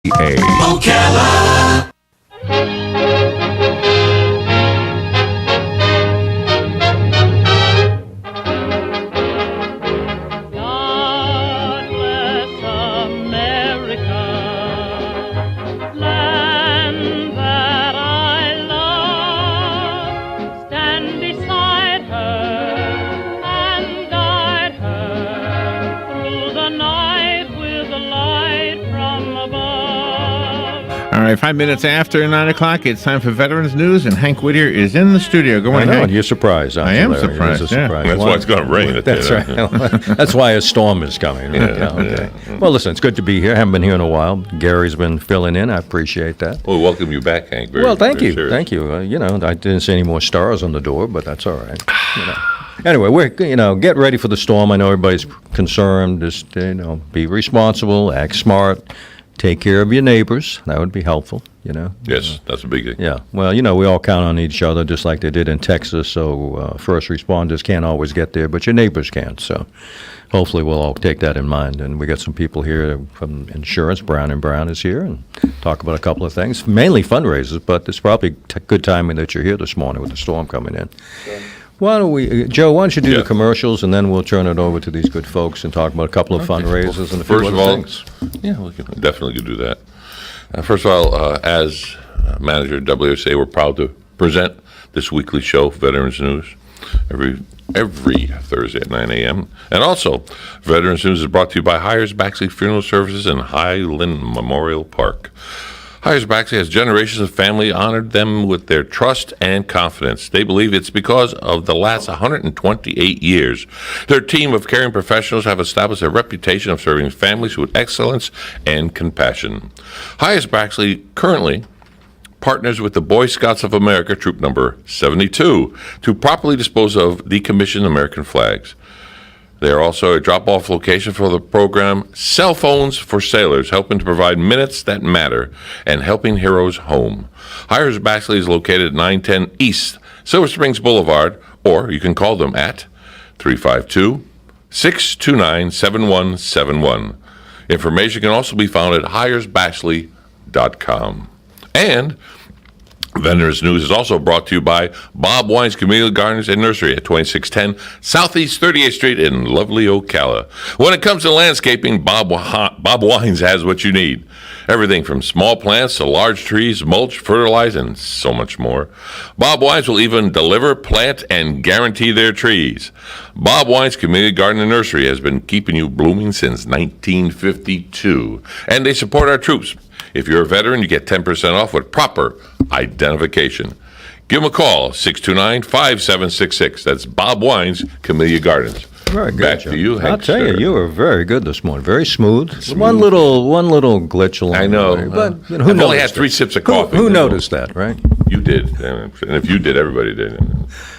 Ocala. God bless America, land that I love. Stand beside her and guide her through the night with a light from above. All right, 5 minutes after 9 o'clock, it's time for Veterans News, and Hank Whittier is in the studio. Go I on, know, Hank. and you're surprised. I am Larry? It is surprised, a yeah. surprise. That's why it's going to rain. That's right. That's why a storm is coming. Okay. Well, listen, it's good to be here. I haven't been here in a while. Gary's been filling in. I appreciate that. Well, we welcome you back, Hank. Well, thank you. serious. Thank you. I didn't see any more stars on the door, but that's all right. Anyway, we're get ready for the storm. I know everybody's concerned. Just be responsible, act smart, take care of your neighbors. That would be helpful. Yes, that's a big thing. Yeah. Well, we all count on each other, just like they did in Texas. So first responders can't always get there, but your neighbors can. So hopefully we'll all take that in mind. And we got some people here from insurance. Brown & Brown is here, and talk about a couple of things, mainly fundraisers. But it's probably good timing that you're here this morning with the storm coming in. Why don't we, Joe? Why don't you do the commercials, and then we'll turn it over to these good folks and talk about a couple of fundraisers and a few First of other all, things. yeah, we can definitely do that. First of all, as manager of WSA, we're proud to present this weekly show, Veterans News, every Thursday at 9 a.m. And also, Veterans News is brought to you by Hires Baxley Funeral Services in Highland Memorial Park. Hires Baxley has generations of family honored them with their trust and confidence. They believe it's because of the last 128 years. Their team of caring professionals have established a reputation of serving families with excellence and compassion. Hires Baxley currently partners with the Boy Scouts of America, Troop Number 72, to properly dispose of decommissioned American flags. They are also a drop-off location for the program Cell Phones for Sailors, helping to provide minutes that matter and helping heroes home. Hires Baxley is located at 910 East Silver Springs Boulevard, or you can call them at 352-629-7171. Information can also be found at hiresbaxley.com. And Veterans News is also brought to you by Bob Wine's Community Gardens and Nursery at 2610 Southeast 38th Street in lovely Ocala. When it comes to landscaping, Bob Wines has what you need. Everything from small plants to large trees, mulch, fertilize, and so much more. Bob Wines will even deliver, plant, and guarantee their trees. Bob Wine's Community Garden and Nursery has been keeping you blooming since 1952, and they support our troops. If you're a veteran, you get 10% off with proper identification. Give them a call, 629-5766. That's Bob Wine's Camellia Gardens. Very good, Back Joe. to you, Hank. I'll tell sir. you were very good this morning. Very smooth. One little glitch along I know. the way. But who I've only noticed had 3 it? sips of coffee. Who noticed that, right? You did. And if you did, everybody did.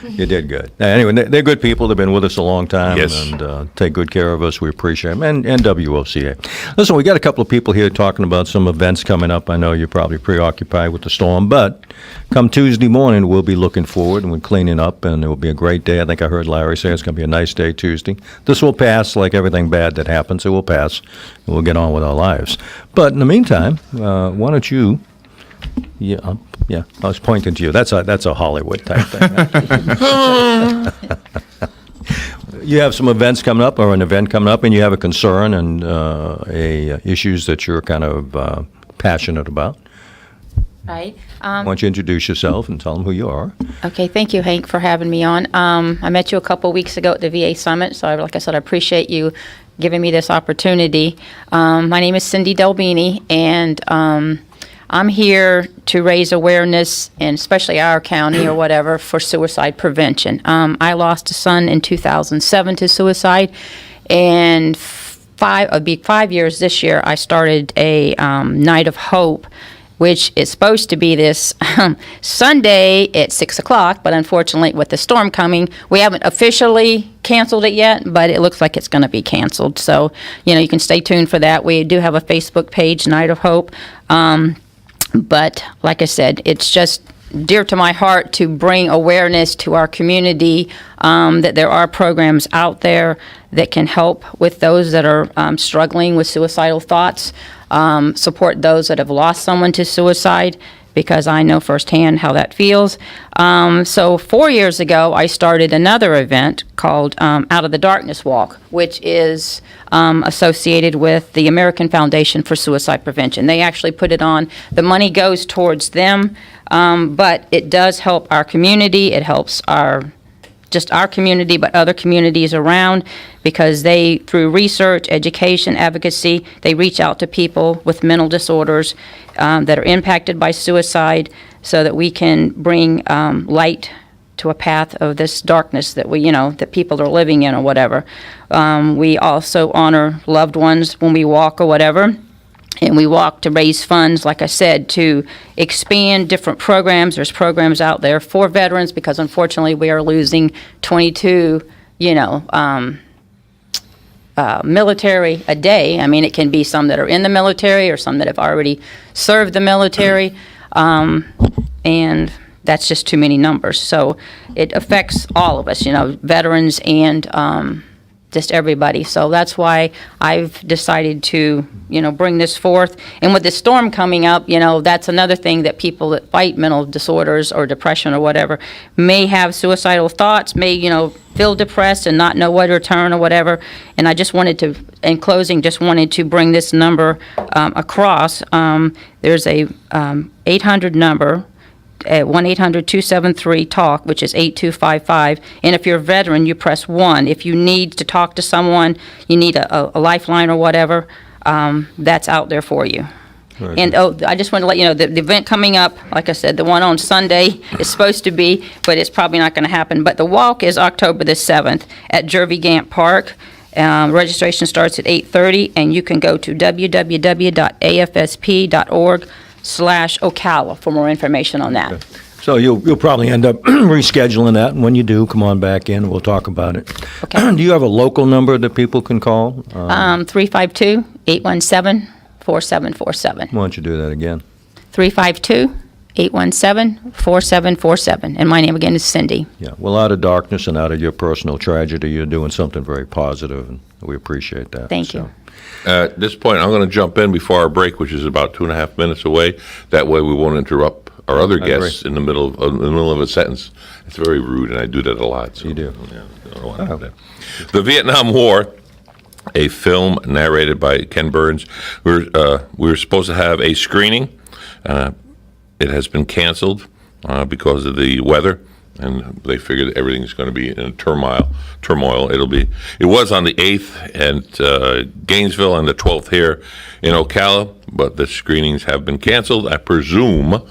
You did good. Anyway, they're good people. They've been with us a long time Yes. and take good care of us. We appreciate them. And WOCA. Listen, we got a couple of people here talking about some events coming up. I know you're probably preoccupied with the storm, but come Tuesday morning, we'll be looking forward and we're cleaning up, and it will be a great day. I think I heard Larry say it's going to be a nice day Tuesday. This will pass like everything bad that happens. It will pass, and we'll get on with our lives. But in the meantime, why don't you... Yeah, I was pointing to you. That's a Hollywood type thing. You have some events coming up, or an event coming up, and you have a concern and issues that you're kind of passionate about. Right. Why don't you introduce yourself and tell them who you are? Okay, thank you, Hank, for having me on. I met you a couple weeks ago at the VA Summit, so like I said, I appreciate you giving me this opportunity. My name is Cindy Delbini, and I'm here to raise awareness, and especially our county or whatever, for suicide prevention. I lost a son in 2007 to suicide, and it'll be 5 years this year. I started a Night of Hope, which is supposed to be this Sunday at 6 o'clock, but unfortunately with the storm coming, we haven't officially canceled it yet, but it looks like it's going to be canceled. So, you can stay tuned for that. We do have a Facebook page, Night of Hope. But like I said, it's just dear to my heart to bring awareness to our community that there are programs out there that can help with those that are struggling with suicidal thoughts. support those that have lost someone to suicide, because I know firsthand how that feels. So 4 years ago, I started another event called Out of the Darkness Walk, which is associated with the American Foundation for Suicide Prevention. They actually put it on. The money goes towards them, but it does help our community. It helps just our community, but other communities around, because they, through research, education, advocacy, they reach out to people with mental disorders that are impacted by suicide, so that we can bring light to a path of this darkness that that people are living in or whatever. We also honor loved ones when we walk or whatever. And we walk to raise funds, like I said, to expand different programs. There's programs out there for veterans, because unfortunately we are losing 22, military a day. I mean, it can be some that are in the military or some that have already served the military. And that's just too many numbers. So it affects all of us, veterans and just everybody. So that's why I've decided to, bring this forth. And with the storm coming up, that's another thing, that people that fight mental disorders or depression or whatever may have suicidal thoughts, may, feel depressed and not know where to turn or whatever. And I just wanted to, in closing, just wanted to bring this number across. There's a 800 number, at 1-800-273-TALK, which is 8255. And if you're a veteran, you press 1. If you need to talk to someone, you need a lifeline or whatever, that's out there for you. Very And I just want to let you know that the event coming up, like I said, the one on Sunday is supposed to be, but it's probably not going to happen. But the walk is October the 7th at Jervy Gant Park. Registration starts at 8:30, and you can go to www.afsp.org/Ocala for more information on that. So you'll probably end up rescheduling that, and when you do, come on back in, we'll talk about it. Okay. Do you have a local number that people can call? 352-817-4747. Why don't you do that again? 352-817-4747. And my name again is Cindy. Yeah, well, out of darkness and out of your personal tragedy, you're doing something very positive, and we appreciate that. Thank you. At this point, I'm going to jump in before our break, which is about 2.5 minutes away. That way we won't interrupt our other guests in the middle of a sentence. It's very rude, and I do that a lot. So, You do. Yeah, I don't want to do that. The Vietnam War, a film narrated by Ken Burns. We were supposed to have a screening. It has been canceled because of the weather, and they figured everything's going to be in turmoil. It was on the 8th at Gainesville and the 12th here in Ocala, but the screenings have been canceled. I presume,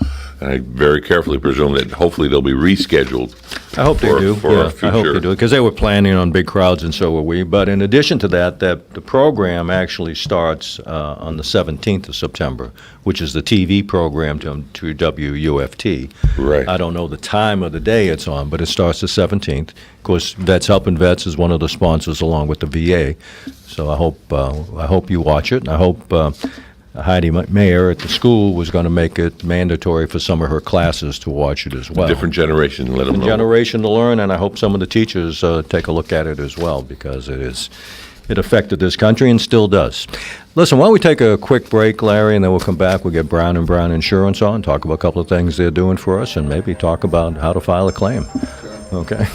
and I very carefully presume, that hopefully they'll be rescheduled. I hope they do. For Yeah, future. I hope they do, because they were planning on big crowds, and so were we. But in addition to that, the program actually starts on the 17th of September, which is the TV program to WUFT. Right. I don't know the time of the day it's on, but it starts the 17th. Of course, Vets Helping Vets is one of the sponsors, along with the VA. So I hope you watch it, and I hope Heidi Mayer at the school was going to make it mandatory for some of her classes to watch it as well. Different generation, let them know. Generation to learn, and I hope some of the teachers take a look at it as well, because it affected this country and still does. Listen, why don't we take a quick break, Larry, and then we'll come back. We'll get Brown & Brown Insurance on, talk about a couple of things they're doing for us, and maybe talk about how to file a claim. Okay.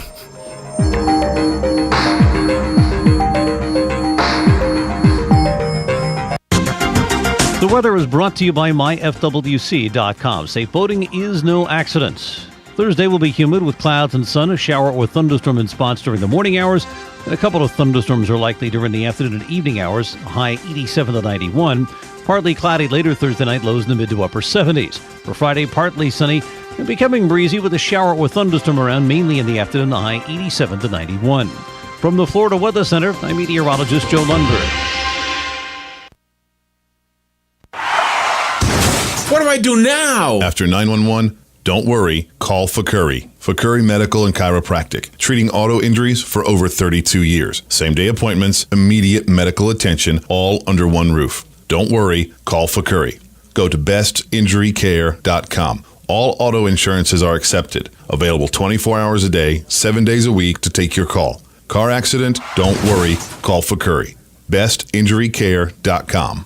The weather is brought to you by myfwc.com. Safe boating is no accident. Thursday will be humid with clouds and sun, a shower or thunderstorm in spots during the morning hours, and a couple of thunderstorms are likely during the afternoon and evening hours, high 87 to 91. Partly cloudy later Thursday night, lows in the mid to upper 70s. For Friday, partly sunny and becoming breezy with a shower or thunderstorm around mainly in the afternoon, the high 87 to 91. From the Florida Weather Center, I'm meteorologist Joe Lundberg. What do I do now? After 911, don't worry, call Fakuri. Fakuri Medical and Chiropractic, treating auto injuries for over 32 years. Same-day appointments, immediate medical attention, all under one roof. Don't worry, call Fakuri. Go to bestinjurycare.com. All auto insurances are accepted. Available 24 hours a day, 7 days a week to take your call. Car accident? Don't worry, call Fakuri. bestinjurycare.com.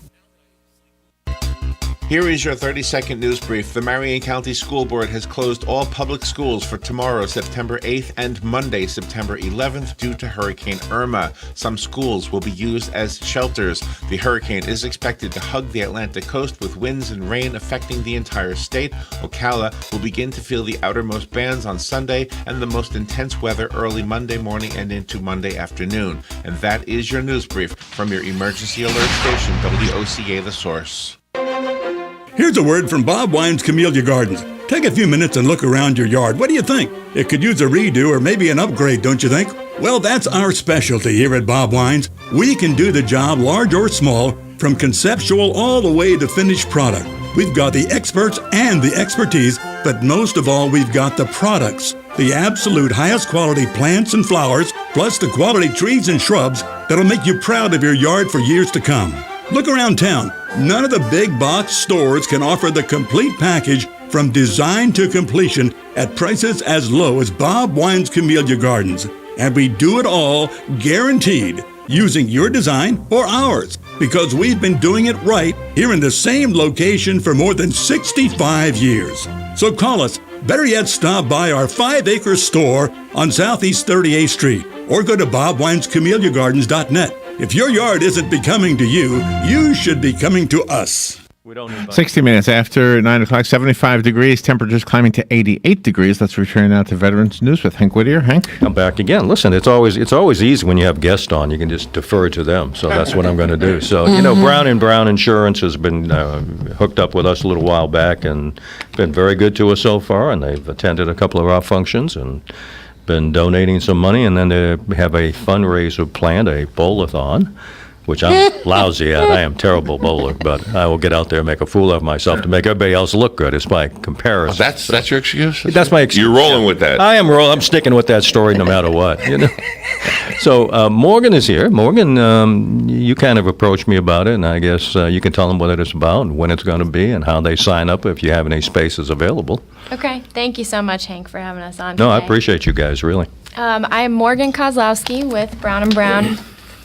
Here is your 30-second news brief. The Marion County School Board has closed all public schools for tomorrow, September 8th, and Monday, September 11th, due to Hurricane Irma. Some schools will be used as shelters. The hurricane is expected to hug the Atlantic coast with winds and rain affecting the entire state. Ocala will begin to feel the outermost bands on Sunday and the most intense weather early Monday morning and into Monday afternoon. And that is your news brief from your emergency alert station, WOCA The Source. Here's a word from Bob Wine's Camellia Gardens. Take a few minutes and look around your yard. What do you think? It could use a redo or maybe an upgrade, don't you think? Well, that's our specialty here at Bob Wine's. We can do the job, large or small, from conceptual all the way to finished product. We've got the experts and the expertise, but most of all, we've got the products. The absolute highest quality plants and flowers, plus the quality trees and shrubs that'll make you proud of your yard for years to come. Look around town. None of the big box stores can offer the complete package from design to completion at prices as low as Bob Wine's Camellia Gardens. And we do it all guaranteed using your design or ours, because we've been doing it right here in the same location for more than 65 years. So call us. Better yet, stop by our 5-acre store on Southeast 38th Street or go to bobwinescameliagardens.net. If your yard isn't becoming to you, you should be coming to us. 60 minutes after 9 o'clock, 75 degrees, temperatures climbing to 88 degrees. Let's return now to Veterans News with Hank Whittier. Hank? I'm back again. Listen, it's always easy when you have guests on. You can just defer to them. So that's what I'm going to do. So, Brown & Brown Insurance has been hooked up with us a little while back and been very good to us so far. And they've attended a couple of our functions and been donating some money. And then they have a fundraiser planned, a bowl-a-thon, which I'm lousy at. I am a terrible bowler, but I will get out there and make a fool of myself to make everybody else look good. It's my comparison. That's your excuse? That's my excuse. You're rolling with that. I am rolling. I'm sticking with that story no matter what. So Morgan is here. Morgan, you kind of approached me about it, and I guess you can tell them what it is about, and when it's going to be, and how they sign up if you have any spaces available. Okay. Thank you so much, Hank, for having us on No, today. I appreciate you guys, really. I am Morgan Kozlowski with Brown & Brown.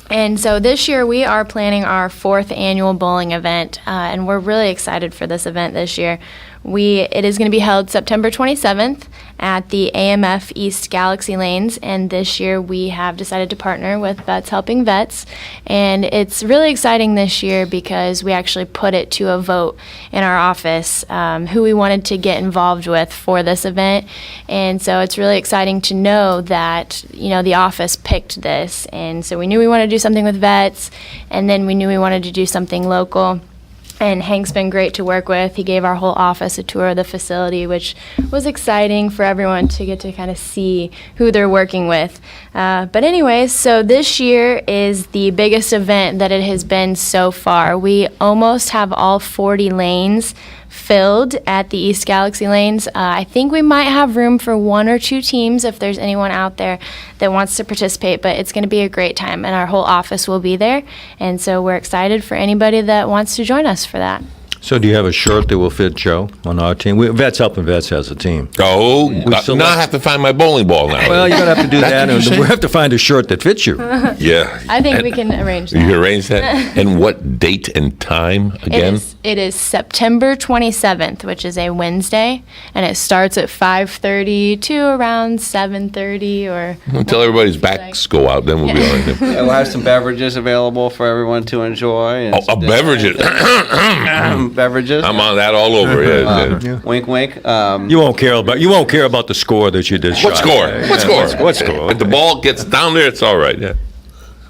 And so this year we are planning our 4th annual bowling event, and we're really excited for this event this year. It is going to be held September 27th at the AMF East Galaxy Lanes, and this year we have decided to partner with Vets Helping Vets, and it's really exciting this year because we actually put it to a vote in our office who we wanted to get involved with for this event, and so it's really exciting to know that the office picked this, and so we knew we wanted to do something with vets, and then we knew we wanted to do something local. And Hank's been great to work with. He gave our whole office a tour of the facility, which was exciting for everyone to get to kind of see who they're working with. But anyways, so this year is the biggest event that it has been so far. We almost have all 40 lanes filled at the East Galaxy Lanes. I think we might have room for 1 or 2 teams if there's anyone out there that wants to participate, but it's going to be a great time, and our whole office will be there, and so we're excited for anybody that wants to join us for that. So do you have a shirt that will fit Joe on our team? Vets Helping Vets has a team. Oh, now I have to find my bowling ball now. Well, you're going to have to do that, and we have to find a shirt that fits you. Yeah. I think we can arrange that. You can arrange that? And what date and time again? It is September 27th, which is a Wednesday, and it starts at 5:30 to around 7:30 or... Until everybody's backs go out, then we'll be all right. We'll have some beverages available for everyone to enjoy. And Beverages. Beverages. I'm on that all over. Yeah. Wink, wink. You won't care about the score that you did. What score? What score? What score? If the ball gets down there, it's all right. Yeah.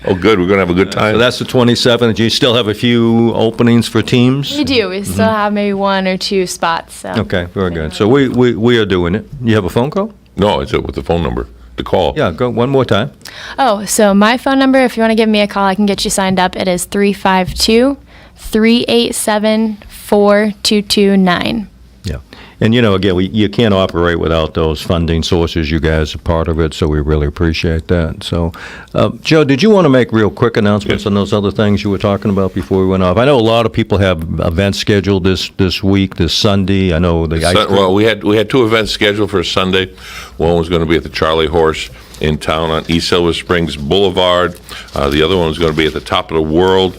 Oh, good. We're going to have a good time. So that's the 27th. Do you still have a few openings for teams? We do. We still have maybe 1 or 2 spots. So. Okay, very good. So we are doing it. You have a phone call? No, it's with the phone number. The call. Yeah, go one more time. Oh, so my phone number, if you want to give me a call, I can get you signed up. It is 352-387-4229. Yeah. And, again, you can't operate without those funding sources. You guys are part of it, so we really appreciate that. So, Joe, did you want to make real quick announcements on those other things you were talking about before we went off? I know a lot of people have events scheduled this week, this Sunday. I know Well, we had 2 events scheduled for Sunday. One was going to be at the Charlie Horse in town on East Silver Springs Boulevard. The other one was going to be at the Top of the World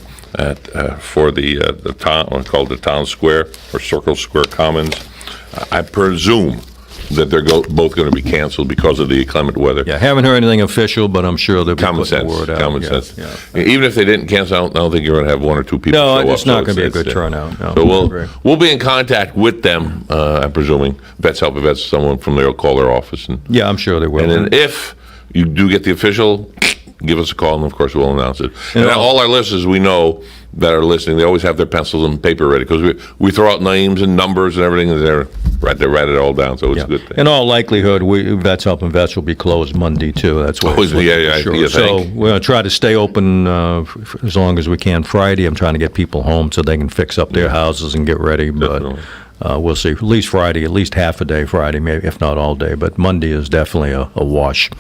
for the town, called the Town Square or Circle Square Commons. I presume that they're both going to be canceled because of the inclement weather. Yeah, haven't heard anything official, but I'm sure they'll be Common putting sense. the word out. Common Yeah, sense. yeah. Even if they didn't cancel, I don't think you're going to have one or two people No, show up. it's not so going to be a good it's- turnout. No, So I agree. we'll be in contact with them, I'm presuming. Vets Help Vets, someone from there will call their office. And Yeah, I'm sure they will. then if you do get the official, give us a call, and of course we'll announce it. And all our listeners we know that are listening, they always have their pencils and paper ready, because we throw out names and numbers and everything, and they write it all down, so it's a good thing. In all likelihood, Vets Helping Vets will be closed Monday, too. That's what it's looking yeah, for you sure. So think? we're going to try to stay open as long as we can Friday. I'm trying to get people home so they can fix up their houses and get ready, Definitely. but we'll see. At least Friday, at least half a day Friday, maybe, if not all day. But Monday is definitely a wash.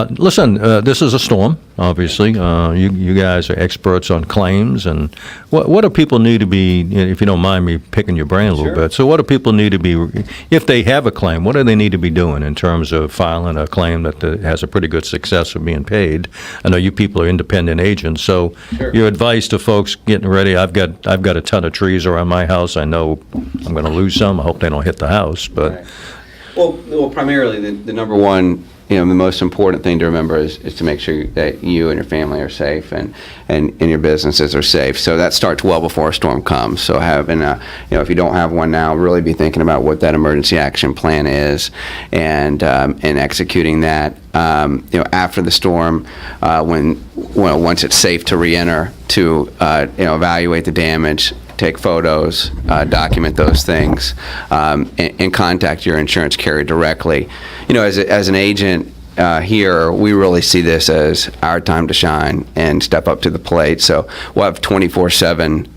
Listen, this is a storm, obviously. You guys are experts on claims, and what do people need to be, if you don't mind me picking your brain a little bit, so what do people need to be, if they have a claim, what do they need to be doing in terms of filing a claim that has a pretty good success of being paid? I know you people are independent agents, so your advice to folks getting ready, I've got a ton of trees around my house. I know I'm going to lose some. I hope they don't hit the house, but... Right. Well, primarily the number one, the most important thing to remember is to make sure that you and your family are safe and your businesses are safe. So that starts well before a storm comes. So having if you don't have one now, really be thinking about what that emergency action plan is, and executing that. After the storm, once it's safe to reenter, to evaluate the damage, take photos, document those things, and contact your insurance carrier directly. As an agent here, we really see this as our time to shine and step up to the plate. So we'll have 24/7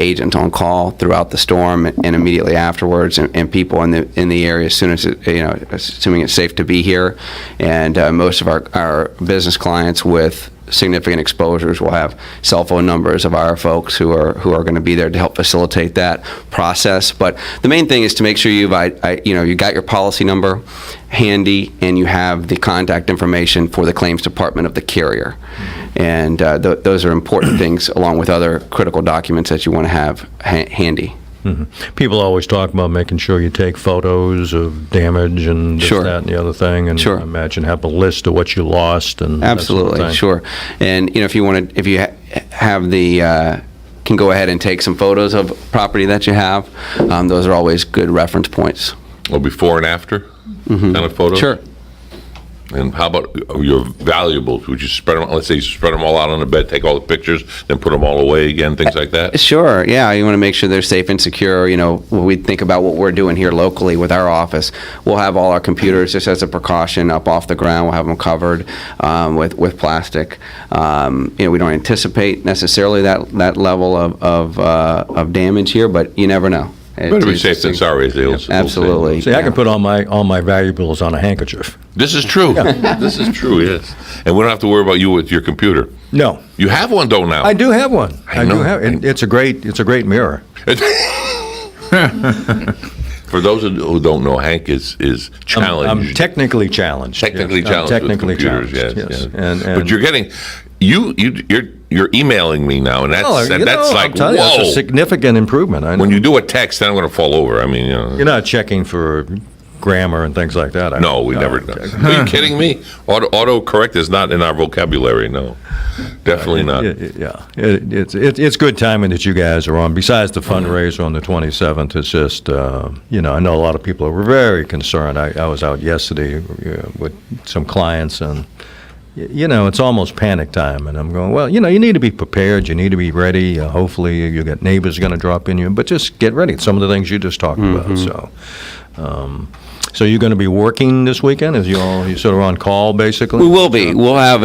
agents on call throughout the storm and immediately afterwards, and people in the area as soon as assuming it's safe to be here. And most of our business clients with significant exposures will have cell phone numbers of our folks who are going to be there to help facilitate that process. But the main thing is to make sure you got your policy number handy and you have the contact information for the claims department of the carrier. And those are important things, along with other critical documents that you want to have handy. Mm-hmm. People always talk about making sure you take photos of damage and this, that, and the other thing, and I imagine have a list of what you lost and absolutely, that sort of sure. And if you have the can go ahead and take some photos of property that you have. Those are always good reference points. Well, before and after kind of photos? Sure. And how about your valuables? Would you spread them, let's say you spread them all out on the bed, take all the pictures, then put them all away again, things like that? Sure, yeah. You want to make sure they're safe and secure. When we think about what we're doing here locally with our office, we'll have all our computers, just as a precaution, up off the ground. We'll have them covered with plastic. We don't anticipate necessarily that level of damage here, but you never know. Better be safe than sorry, as they old absolutely. See, I can put all my valuables on a handkerchief. This is true. This is true, yes. And we don't have to worry about you with your computer. No. You have one, though, now. I do have one. I know. do have. It's a great mirror. For those who don't know, Hank is challenged. I'm technically challenged. Technically yes. challenged. Technically with computers, challenged. yes. And but you're getting you're emailing me now, and that's like, whoa. That's a significant improvement. I know. When you do a text, then I'm going to fall over. I mean, You're not checking for grammar and things like that. No, we never do. Are you kidding me? Autocorrect is not in our vocabulary. No, definitely not. It's good timing that you guys are on. Besides the fundraiser on the 27th, it's just I know a lot of people are very concerned. I was out yesterday with some clients, and it's almost panic time, and I'm going, well, you need to be prepared. You need to be ready. Hopefully, you got neighbors going to drop in you, but just get ready. Some of the things you just talked about. So you're going to be working this weekend? You sort of on call, basically? We will be. We'll have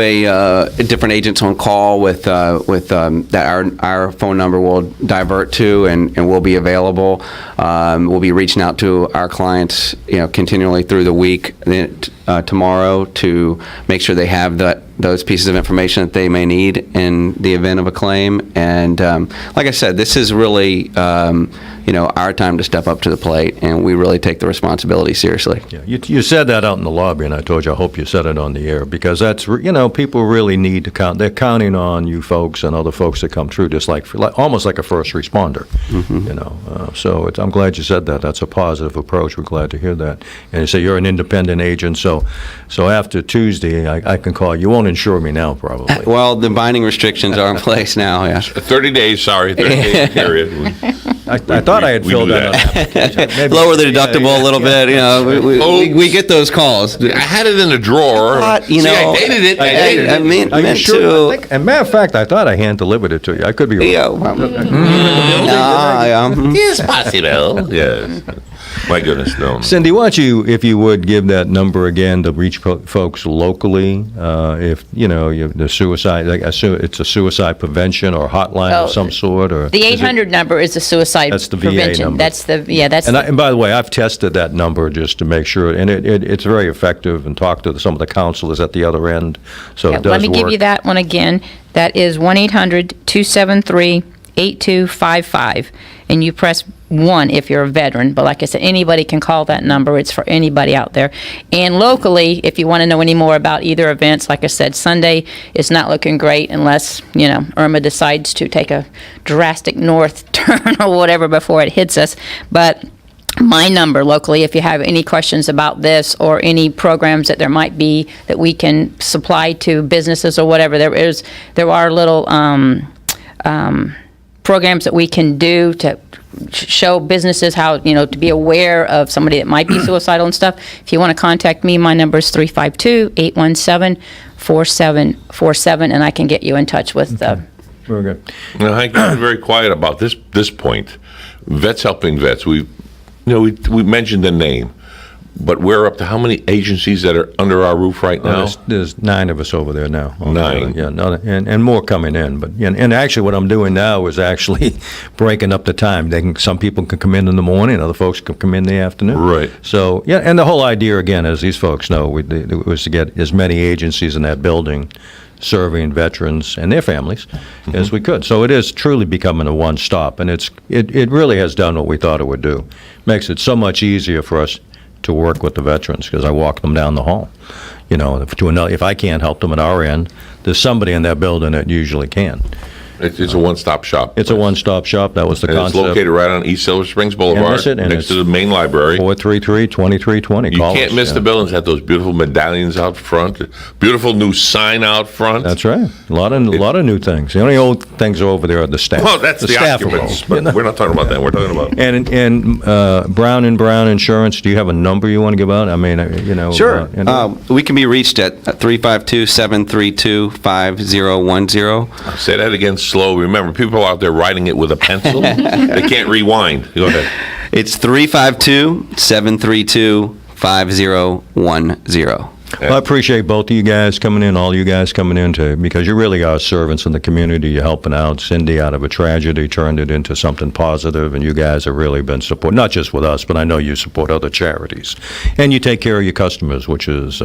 different agents on call with that our phone number will divert to, and we'll be available. We'll be reaching out to our clients, continually through the week tomorrow to make sure they have those pieces of information that they may need in the event of a claim. And like I said, this is really, our time to step up to the plate, and we really take the responsibility seriously. Yeah, you said that out in the lobby, and I told you I hope you said it on the air, because that's, people really need to count. They're counting on you folks and other folks that come through, just like almost like a first responder. So I'm glad you said that. That's a positive approach. We're glad to hear that. And you say you're an independent agent, so after Tuesday, I can call. You won't insure me now, probably. Well, the binding restrictions are in place now. Yeah. 30 days, 30-day period. I thought I had filled do out an application. Maybe- Lower the deductible a little bit. We get those calls. I had it in a drawer. But, See, I dated it. I meant Are you meant sure? to. As a matter of fact, I thought I hand delivered it to you. I could be wrong. Yeah, well, no, Yes, possible. Yes. My goodness, no. Cindy, why don't you, if you would, give that number again to reach folks locally, if, the suicide, it's a suicide prevention or hotline Oh, of some sort, or? The 800 number is the suicide That's the VA prevention. number. That's And by the way, I've tested that number just to make sure, and it's very effective, and talked to some of the counselors at the other end, so Yeah, it does let me give work. you that one again. That is 1-800-273-8255, and you press 1 if you're a veteran. But like I said, anybody can call that number. It's for anybody out there. And locally, if you want to know any more about either events, like I said, Sunday is not looking great unless, Irma decides to take a drastic north turn or whatever before it hits us. But my number locally, if you have any questions about this or any programs that there might be that we can supply to businesses or whatever, there are little programs that we can do to show businesses how, to be aware of somebody that might be suicidal and stuff. If you want to contact me, my number is 352-817-4747, and I can get you in touch with Very good. Now, Hank, you've been very quiet about this point. Vets helping vets. We mentioned the name, but we're up to how many agencies that are under our roof right now? There's 9 of us over there now. 9. Yeah, and more coming in. But and actually, what I'm doing now is actually breaking up the time. Some people can come in the morning, other folks can come in the afternoon. Right. So and the whole idea again, as these folks know, it was to get as many agencies in that building serving veterans and their families as we could. So it is truly becoming a one-stop, and it really has done what we thought it would do. Makes it so much easier for us to work with the veterans, because I walk them down the hall. If I can't help them at our end, there's somebody in that building that usually can. It's a one-stop shop. It's a one-stop shop. That was the And concept. it's located right on East Silver Springs Boulevard, that's it, and next to it's the main library. 433-2320. You Call can't us, miss yeah. the buildings. Have those beautiful medallions out front, beautiful new sign out front. That's right. A lot of new things. The only old things over there are the staff. Well, that's the staff occupants, alone, but we're not talking about that. We're talking about And Brown and Brown Insurance. Do you have a number you want to give out? I mean, Sure. We can be reached at 352-732-5010. Say that again slow. Remember, people are out there writing it with a pencil. They can't rewind. Go ahead. It's 352-732-5010. Well, I appreciate both of you guys coming in, all you guys coming in, because you really are servants in the community. You're helping out. Cindy, out of a tragedy, turned it into something positive, and you guys have really been support, not just with us, but I know you support other charities. And you take care of your customers, which is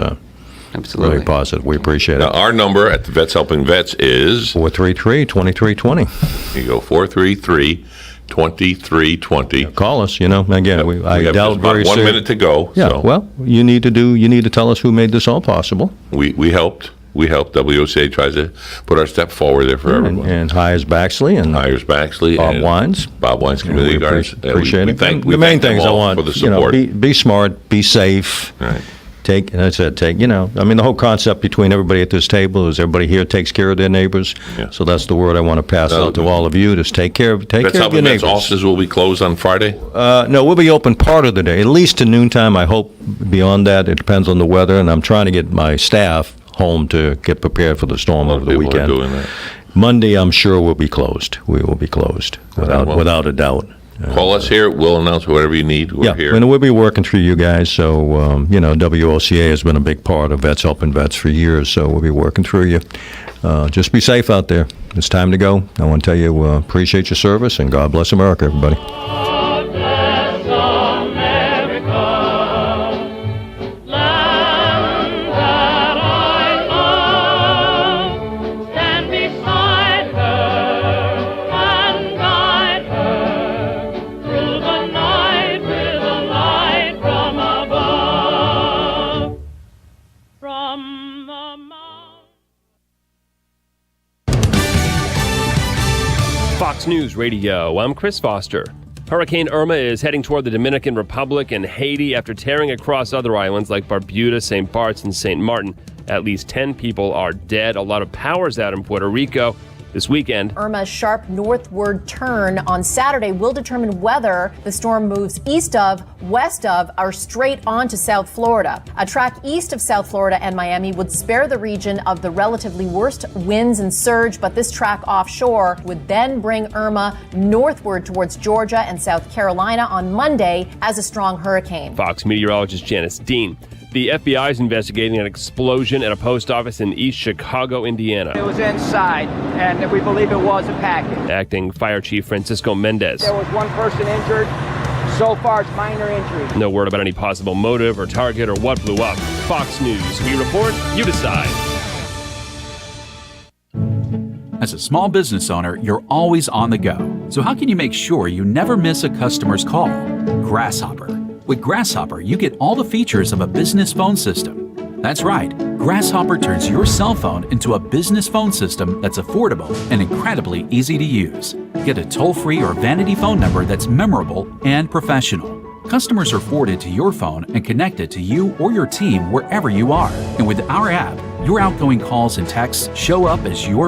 Absolutely. really positive. We appreciate Now, it. our number at the Vets Helping Vets is 433-2320. you go 433-2320. Call us, again, We I have doubt just about very 1 soon. minute to go. Yeah, so well, you need to tell us who made this all possible. we helped. WOCA tries to put our step forward there for everyone. And hires Baxley and Hires Baxley Bob and Wines. Bob Wines Community We Gardens. appreciate we it. thank The main them things I all want, for the support. be smart, be safe. Right. And I said, the whole concept between everybody at this table is everybody here takes care of their neighbors. Yeah. So that's the word I want to pass out to all of you, is take care of Vets your Helping Vets neighbors. offices will be closed on Friday. No, we'll be open part of the day, at least to noontime. I hope beyond that, it depends on the weather, and I'm trying to get my staff home to get prepared for the storm over the People are weekend. doing that. Monday, I'm sure we'll be closed. We will be closed, without a doubt. Call us here. We'll announce whatever you need. We're here. And we'll be working through you guys. So, WOCA has been a big part of Vets Helping Vets for years, so we'll be working through you. Just be safe out there. It's time to go. I want to tell you, appreciate your service, and God bless America, everybody. God bless America, land that I love. News Radio, I'm Chris Foster. Hurricane Irma is heading toward the Dominican Republic and Haiti after tearing across other islands like Barbuda, St. Bart's, and St. Martin. At least 10 people are dead. A lot of power's out in Puerto Rico. This weekend, Irma's sharp northward turn on Saturday will determine whether the storm moves east of, west of, or straight on to South Florida. A track east of South Florida and Miami would spare the region of the relatively worst winds and surge, but this track offshore would then bring Irma northward towards Georgia and South Carolina on Monday as a strong hurricane. Fox meteorologist Janice Dean. The FBI is investigating an explosion at a post office in East Chicago, Indiana. It was inside, and we believe it was a package. Acting Fire Chief Francisco Mendez. There was one person injured. So far, it's minor injury. No word about any possible motive or target or what blew up. Fox News. We report, you decide. As a small business owner, you're always on the go. So how can you make sure you never miss a customer's call? Grasshopper. With Grasshopper, you get all the features of a business phone system. That's right, Grasshopper turns your cell phone into a business phone system that's affordable and incredibly easy to use. Get a toll-free or vanity phone number that's memorable and professional. Customers are forwarded to your phone and connected to you or your team wherever you are. And with our app, your outgoing calls and texts show up as your